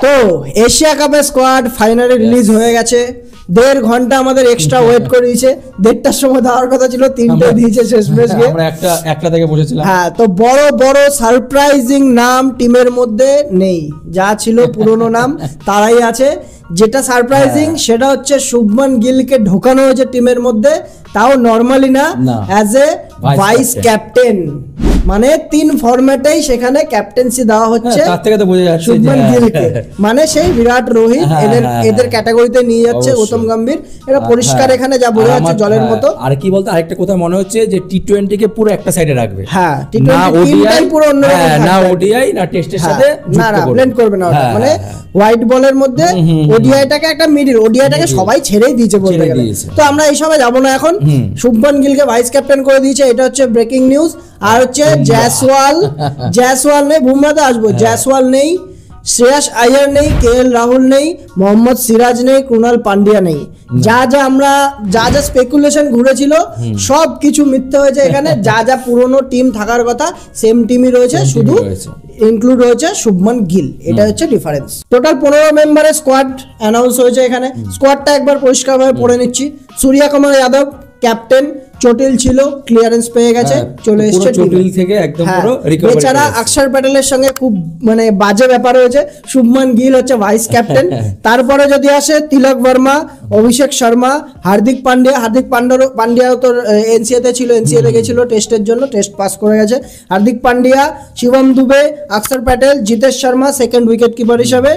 তো এশিয়া কাপের স্কোয়াড ফাইনালে রিলিজ হয়ে গেছে। 1.5 ঘন্টা আমাদের এক্সট্রা ওয়েট করে দিয়েছে। 1:30টার সময় দেওয়ার কথা ছিল, 3টে দিয়েছে শেষ ম্যাচে। আমরা একটা থেকে বসেছিলাম। হ্যাঁ, তো বড় বড় সারপ্রাইজিং নাম টিমের মধ্যে নেই, যা ছিল পুরনো নাম তারাই আছে। যেটা সারপ্রাইজিং সেটা হচ্ছে শুভমান গিলকে ঢোকানো হয়েছে টিমের মধ্যে, তাও নরমালি না, অ্যাজ এ ভাইস ক্যাপ্টেন। মানে 3 ফরম্যাটেই সেখানে ক্যাপ্টেন্সি দেওয়া হচ্ছে তার থেকে তো বোঝা যাচ্ছে শুভমান গিলকে। মানে সেই বিরাট রোহিত এদের ক্যাটাগরিতে নিয়ে যাচ্ছে গৌতম গম্ভীর। এটা পরিষ্কার এখানে যা বোঝা যাচ্ছে জলের মতো। আর কি বলতো, আরেকটা কথা মনে হচ্ছে যে টি20 কে পুরো একটা সাইডে রাখবে। হ্যাঁ, টি20 পুরো অন্যরকম, না ওডিআই না টেস্টের সাথে না ব্লেন্ড করবে না। মানে হোয়াইট বলের মধ্যে ওডিআইটাকে একটা মিডল, ওডিআইটাকে সবাই ছেড়েই দিয়েছে বলতে গেলে। তো আমরা এই সময় যাবো না এখন। শুভমান গিলকে ভাইস ক্যাপ্টেন করে দিয়েছে, এটা হচ্ছে ব্রেকিং নিউজ। আর হচ্ছে জয়সওয়াল নেই, বুমরাতে আসবো। জয়সওয়াল নেই, শ্রেয়াস আয়ার নেই, কেএল রাহুল নেই, মোহাম্মদ সিরাজ নেই, কুনাল পান্ডিয়া নেই। যা স্পেকুলেশন ঘুরেছিল সব কিছু মিথ্যে হয়েছে এখানে। যা পুরনো টিম থাকার কথা সেম টিমই রয়েছে, শুধু ইনক্লুড হয়েছে শুভমান গিল। এটা হচ্ছে ডিফারেন্স। টোটাল 15 মেম্বারের স্কোয়াড অ্যানাউন্স হয়েছে এখানে। স্কোয়াডটা একবার পরিষ্কারভাবে পড়ে নিচ্ছি। সূর্য কুমার যাদব ক্যাপ্টেন, চোটিল ছিল, ক্লিয়ারেন্স পেয়ে গেছে, চলে এসেছে চোটিল থেকে একদম পুরো রিকভারি। এছাড়া অক্ষর প্যাটেলের সঙ্গে খুব মানে বাজে ব্যাপার হয়েছে, শুভমান গিল হচ্ছে ভাইস ক্যাপ্টেন। তারপরে যদি আসে তিলক বর্মা, অভিষেক শর্মা, হার্দিক পান্ডিয়াও তো এনসিএতে ছিল, এনসিএতে গেছিল টেস্টের জন্য, টেস্ট পাস করে গেছে। হার্দিক পান্ডিয়া, শিবম দুবে, অক্ষর Patel, Jitesh Sharma second wicket keeper হিসাবে।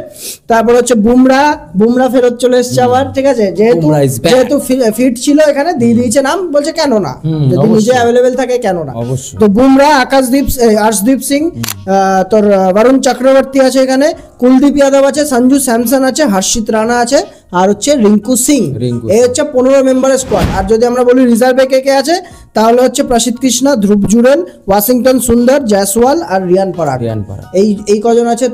তারপর হচ্ছে বুমরা ফেরত চলে এসছে আবার, ঠিক আছে। যেহেতু ফিট ছিল এখানে দিয়ে দিয়েছে নাম, বলছে কেন না, যদি নিজে অ্যাভেলেবেল থাকে কেন না। তো বুমরা, আর্শদীপ সিং, তোর বরুণ চক্রবর্তী আছে এখানে, কুলদীপ যাদব আছে, সঞ্জু স্যামসন আছে, হর্ষিত রানা আছে, আর হচ্ছে রিঙ্কু সিং। এই হচ্ছে 15 মেম্বারের স্কোয়াড। আর যদি আমরা বলি রিজার্ভে কে আছে, তাহলে হচ্ছে প্রসিদ্ধ কৃষ্ণা, ধ্রুব জুরেল, ওয়াশিংটন সুন্দর, জয়সওয়াল আর রিয়ান পরাগ। এই কজন আছে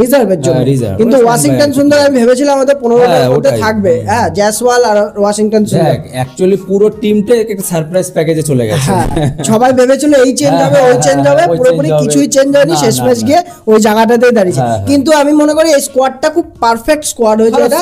রিজার্ভের জন্য। কিন্তু ওয়াশিংটন সুন্দর আমি ভেবেছিলাম আমাদের 15 এর মধ্যে থাকবে। হ্যাঁ, জয়সওয়াল আর ওয়াশিংটন সুন্দর অ্যাকচুয়ালি পুরো টিমটা একটা সারপ্রাইজ প্যাকেজে চলে গেছে। সবাই ভেবেছিল এই চেঞ্জ হবে, ওই চেঞ্জ হবে, পুরোপুরি কিছুই চেঞ্জ হয়নি। শেষ ম্যাচ গিয়ে ওই জায়গাটাতেই দাঁড়িয়েছে। কিন্তু আমি মনে করি এই স্কোয়াডটা খুব পারফেক্ট স্কোয়াড হয়েছে এটা।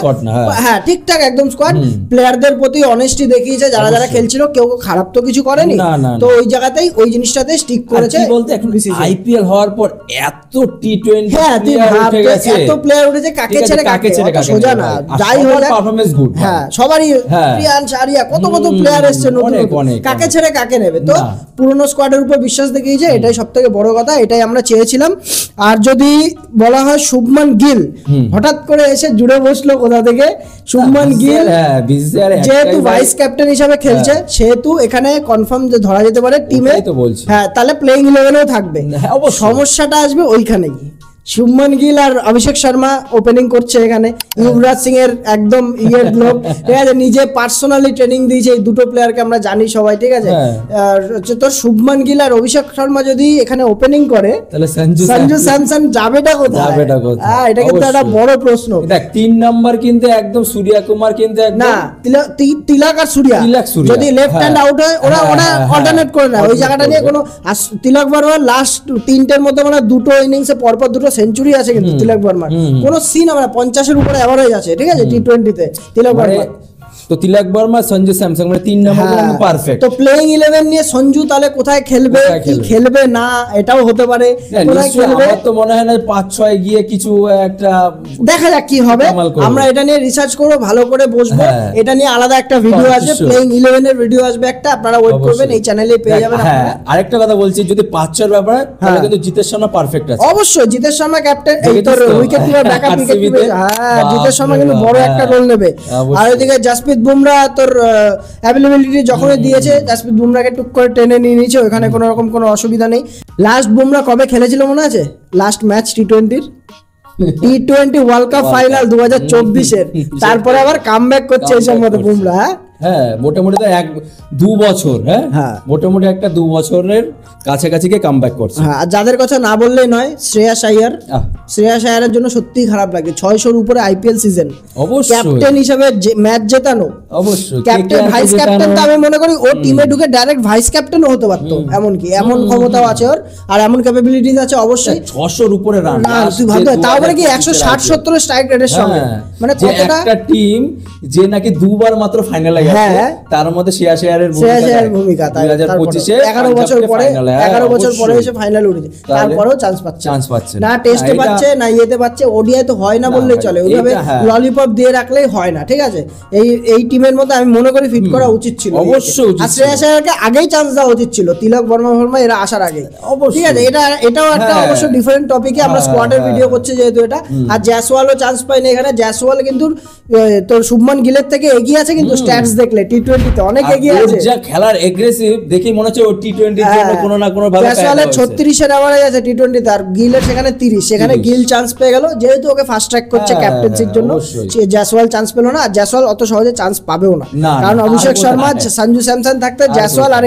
হ্যাঁ, ঠিকঠাক একদম স্কোয়াড। প্লেয়ারদের প্রতি অনেস্টি দেখিয়েছে, যারা খেলছিল কেউ খারাপ তো কিছু করেনি। তো ওই জায়গাতেই ওই জিনিসটাতে স্টিক করেছে। বলতে এখন আইপিএল হওয়ার পর এত টি20 এত প্লেয়ার উঠেছে, কাকে ছেড়ে কাকে সোজা না, যাই হোক পারফরম্যান্স গুড। হ্যাঁ, সবারই প্রিয়ান শারিয়া কত প্লেয়ার এসেছে নতুন, কাকে ছেড়ে কাকে নেবে। তো পুরনো স্কোয়াডের উপর বিশ্বাস দেখিয়েছে, এটাই সবথেকে বড় কথা, এটাই আমরা চেয়েছিলাম। আর যদি বলা হয় শুভমান গিল হঠাৎ করে এসে জুড়ে বসলো কোথা থেকে, শুভমান গিল যেহেতু ভাইস ক্যাপ্টেন হিসাবে খেলছে, সেহেতু এখানে কনফার্ম যে ধরা যেতে পারে টিমে। হ্যাঁ, তাহলে প্লেইং 11-এও থাকবে। সমস্যাটা আসবে ওইখানেই। শুভমান গিল আর অভিষেক শর্মা ওপেনিং করছে এখানে। যুবরাজ সিং এর একদম ইয়ের লোক, ঠিক আছে, নিজে পার্সোনালি ট্রেনিং দিয়েছে এই দুটো প্লেয়ারকে, আমরা জানি সবাই, ঠিক আছে। আর হচ্ছে তোর শুভমান গিল আর অভিষেক শর্মা যদি এখানে ওপেনিং করে, তাহলে সঞ্জু স্যামসন যাবেটা কোথায়? হ্যাঁ, এটা কিন্তু একটা বড় প্রশ্ন। দেখ 3 নাম্বার কিন্তু একদম সূর্য কুমার কিন্তু একদম না, তিলক আর সূর্য যদি লেফট হ্যান্ড আউট হয়, ওরা অল্টারনেট করে না ওই জায়গাটা নিয়ে কোনো। তিলক বর্মা লাস্ট 3টের মধ্যে মানে 2টো ইনিংসে পরপর 2টো সেঞ্চুরি আছে, কিন্তু তিলক বর্মার কোনো সিন আমরা 50-এর উপরে এভারেজ আছে, ঠিক আছে, টি20-তে তিলক বর্মা। তো তিলক বর্মা, সঞ্জু স্যামসন মানে 3 নাম্বার পারফেক্ট। তো প্লেইং 11 নিয়ে সঞ্জু তাহলে কোথায় খেলবে, কি খেলবে না, এটাও হতে পারে। কোথায় খেলবে আমার তো মনে হয় না 5-6 গিয়ে কিছু একটা দেখা যাক কি হবে। আমরা এটা নিয়ে রিসার্চ করব, ভালো করে বসবো। এটা নিয়ে আলাদা একটা ভিডিও আসবে, প্লেইং 11 এর ভিডিও আসবে একটা, আপনারা ওয়েট করবেন, এই চ্যানেলে পেয়ে যাবেন। হ্যাঁ, আরেকটা কথা বলছি, যদি 5-6 ব্যাপারে তাহলে কিন্তু জিতেশ শর্মা পারফেক্ট আছে। অবশ্যই জিতেশ শর্মা ক্যাপ্টেন, এই তো wicket keeper, backup wicket keeper. হ্যাঁ, জিতেশ শর্মা কিন্তু বড় একটা রোল নেবে। আর ওইদিকে জসপ্রীত বুমরা তোর অ্যাভেলেবিলিটি যখনই দিয়েছে, জসপ্রীত বুমরাকে টুক করে টেনে নিয়ে নিয়েছে, ওখানে কোনো রকম কোনো অসুবিধা নেই। লাস্ট বুমরা কবে খেলেছিল মনে আছে? লাস্ট ম্যাচ টি20 ওয়ার্ল্ড কাপ ফাইনাল 2024-এর। তারপরে আবার কামব্যাক করছে এই সম্মত বুমরা। হ্যাঁ, হ্যাঁ মোটামুটি তো 1-2 বছর, হ্যাঁ মোটামুটি একটা 2 বছরের কাছাকাছি কে কামব্যাক করছে। হ্যাঁ, আর যাদের কথা না বললেই নয়, শ্রেয়াস আইয়ার। শ্রেয়াস আইয়ারের জন্য সত্যিই খারাপ লাগে, 600-র উপরে আইপিএল সিজন, অবশ্যই ক্যাপ্টেন হিসেবে ম্যাচ জেতানো, অবশ্যই ক্যাপ্টেন ভাইস ক্যাপ্টেন। তো আমি মনে করি ও টিমে ঢুকে ডাইরেক্ট ভাইস ক্যাপ্টেনও হতে পারতো, এমনকি এমন ক্ষমতাও আছে ওর, আর এমন ক্যাপাবিলিটিস আছে অবশ্যই। 600-র উপরে রান, তুই ভাবতে, তাও মানে কি 160-70 স্ট্রাইক রেটের সঙ্গে, মানে কতটা একটা টিম যে নাকি দুবার মাত্র ফাইনালে গেছে, তার মধ্যে শ্রেয়াস আইয়ারের ভূমিকা 2025-এ 11 বছর পরে এসে ফাইনালে উঠেছে, তারপরেও চান্স পাচ্ছে না, টেস্টে পাচ্ছে না, ইয়েতে পাচ্ছে, ওডিআই তো হয় না বললেই চলে, ওইভাবে ললিপপ দিয়ে রাখলেই হয় না, ঠিক আছে। এই টিমের মধ্যে আমি মনে করি ফিট করা উচিত ছিল, অবশ্যই। আর শ্রেয়াস আইয়ারকে আগেই চান্স দেওয়া উচিত ছিল, তিলক বর্মা এরা আসার আগে, ঠিক আছে। এটাও একটা অবশ্য ডিফারেন্ট টপিকে, আমরা স্কোয়াডের ভিডিও করছি যেহেতু এটা। আর জয়সওয়ালও চান্স পায়নি এখানে, জয়সওয়াল কিন্তু তোর শুভমান গিলের থেকে এগিয়ে আছে, কিন্তু স্ট্যাটস দেখলে টি20 তে অনেক এগিয়ে আছে, যা খেলার এগ্রেসিভ দেখি মনে হচ্ছে ও টি20 এর জন্য কোনো না কোনো ভাবে জয়সওয়ালের 36-এর এভারেজ আছে টি20 তে, আর গিলের সেখানে 30, সেখানে গিল চান্স পেয়ে গেল, যেহেতু ওকে ফাস্ট ট্র্যাক করছে ক্যাপ্টেন্সির জন্য, জয়সওয়াল চান্স পেল না, আর জয়সওয়াল অত সহজে চান্স পাবেও না, কারণ অভিষেক শর্মা, সঞ্জু স্যামসন থাকতে জয়সওয়াল আর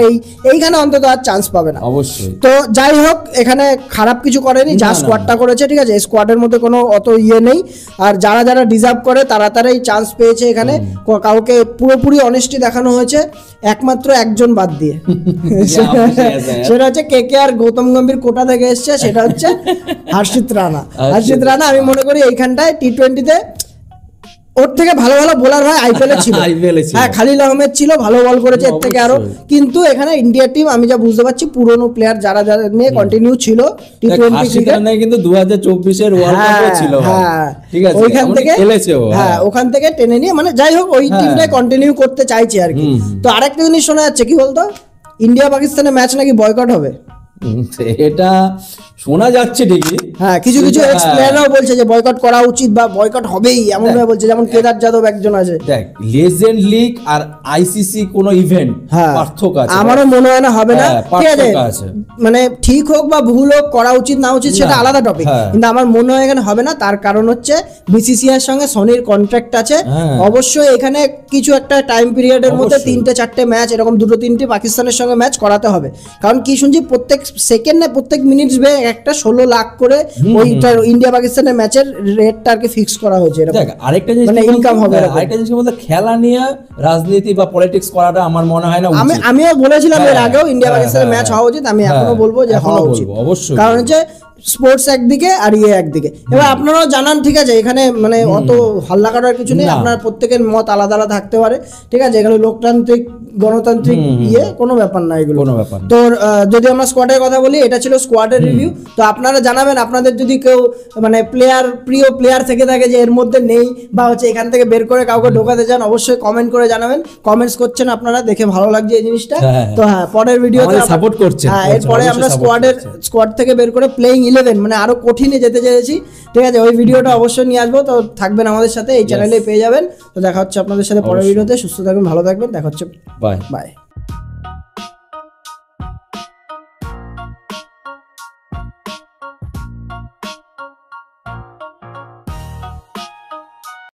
এইখানে অন্তত আর চান্স পাবে না, অবশ্যই। তো যাই হোক, এখানে খারাপ কিছু করেনি, যা স্কোয়াডটা করেছে, ঠিক আছে, এই স্কোয়াডের মধ্যে কোনো অত নেই, আর যারা যারা ডিজার্ভ করে তারা তারাই চান্স পেয়েছে এখানে, কাউকে পুরোপুরি অনেস্টি দেখানো হয়েছে, একমাত্র একজন বাদ দিয়ে, সেটা হচ্ছে কেকেআর গৌতম গম্ভীর কোটা থেকে এসছে, সেটা হচ্ছে হর্ষিত রানা। আমি মনে করি এইখানটায় টি20 তে ওর থেকে ভালো ভালো বোলার ভাই আইপিএল ছিল, হ্যাঁ খালিল আহমেদ ছিল, ভালো বল করেছে এর থেকে আরো, কিন্তু এখানে ইন্ডিয়া টিম আমি যা বুঝতে পারছি পুরনো প্লেয়ার যারা যারা নিয়ে কন্টিনিউ ছিল টি20 ক্রিকেট, কিন্তু 2024-এর ওয়ার্ল্ড কাপে ছিল, হ্যাঁ ঠিক আছে, ওইখান থেকে খেলেছে ও, হ্যাঁ ওখান থেকে টেনে নিয়ে, মানে যাই হোক ওই টিমটাই কন্টিনিউ করতে চাইছে আর কি। তো আরেকটা জিনিস শোনা যাচ্ছে, কি বলতো, ইন্ডিয়া পাকিস্তানের ম্যাচ নাকি বয়কট হবে, এটা শোনা যাচ্ছে ঠিকই, হ্যাঁ কিছু কিছু এক্স প্লেয়াররাও বলছে যে বয়কট করা উচিত বা বয়কট হবেই, এমন ভাবে বলছে, যেমন কেদার যাদব একজন আছে। দেখ লেজেন্ড লিগ আর আইসিসি কোন ইভেন্ট পার্থক্য আছে, আমারও মনে হয় না হবে না, ঠিক আছে, মানে ঠিক হোক বা ভুল হোক, করা উচিত না উচিত সেটা আলাদা টপিক, কিন্তু আমার মনে হয় এখানে হবে না, তার কারণ হচ্ছে বিসিসিআই এর সঙ্গে সোনির কন্ট্রাক্ট আছে, অবশ্যই এখানে কিছু একটা টাইম পিরিয়ডের মধ্যে 3-4টে ম্যাচ, এরকম 2-3টে পাকিস্তানের সঙ্গে ম্যাচ করাতে হবে, কারণ কি শুনছি প্রত্যেক সেকেন্ড না প্রত্যেক মিনিট একটা 16 লাখ করে ওইটা ইন্ডিয়া পাকিস্তানের ম্যাচের রেটটা আর কি ফিক্স করা হয়েছে, দেখ আরেকটা জিনিস মানে ইনকাম হবে, আরেকটা জিনিস বলতে খেলা নিয়ে রাজনীতি বা পলিটিক্স করাটা আমার মনে হয় না উচিত। আমিও বলেছিলাম এর আগেও ইন্ডিয়া পাকিস্তানের ম্যাচ হওয়া উচিত, আমি এখনো বলবো যে হওয়া উচিত, অবশ্যই, কারণ হচ্ছে স্পোর্টস একদিকে আর একদিকে। এবার আপনারাও জানান, ঠিক আছে, এখানে মানে অত হাল্লা করার কিছু নেই, আপনার প্রত্যেকের মত আলাদা আলাদা থাকতে পারে, ঠিক আছে, এখানে লোকতান্ত্রিক গণতান্ত্রিক কোনো ব্যাপার না এগুলো, কোনো ব্যাপার। তো যদি আমরা স্কোয়াডের কথা বলি, এটা ছিল স্কোয়াডের রিভিউ। তো আপনারা জানাবেন আপনাদের যদি কেউ মানে প্রিয় প্লেয়ার থেকে থাকে যে এর মধ্যে নেই, বা হচ্ছে এখান থেকে বের করে কাউকে ঢোকাতে চান, অবশ্যই কমেন্ট করে জানাবেন। কমেন্টস করছেন আপনারা, দেখে ভালো লাগছে এই জিনিসটা। তো হ্যাঁ, পরের ভিডিওতে সাপোর্ট করছেন, হ্যাঁ এরপরে আমরা স্কোয়াড থেকে বের করে প্লেইং 11 মানে আরো কঠিনে যেতে চেয়েছি, ঠিক আছে, ওই ভিডিওটা অবশ্যই নিয়ে আসবো। তো থাকবেন আমাদের সাথে, এই চ্যানেলে পেয়ে যাবেন। তো দেখা হচ্ছে আপনাদের সাথে পরের ভিডিওতে। সুস্থ থাকবেন, ভালো থাকবেন, দেখা হচ্ছে, বাই।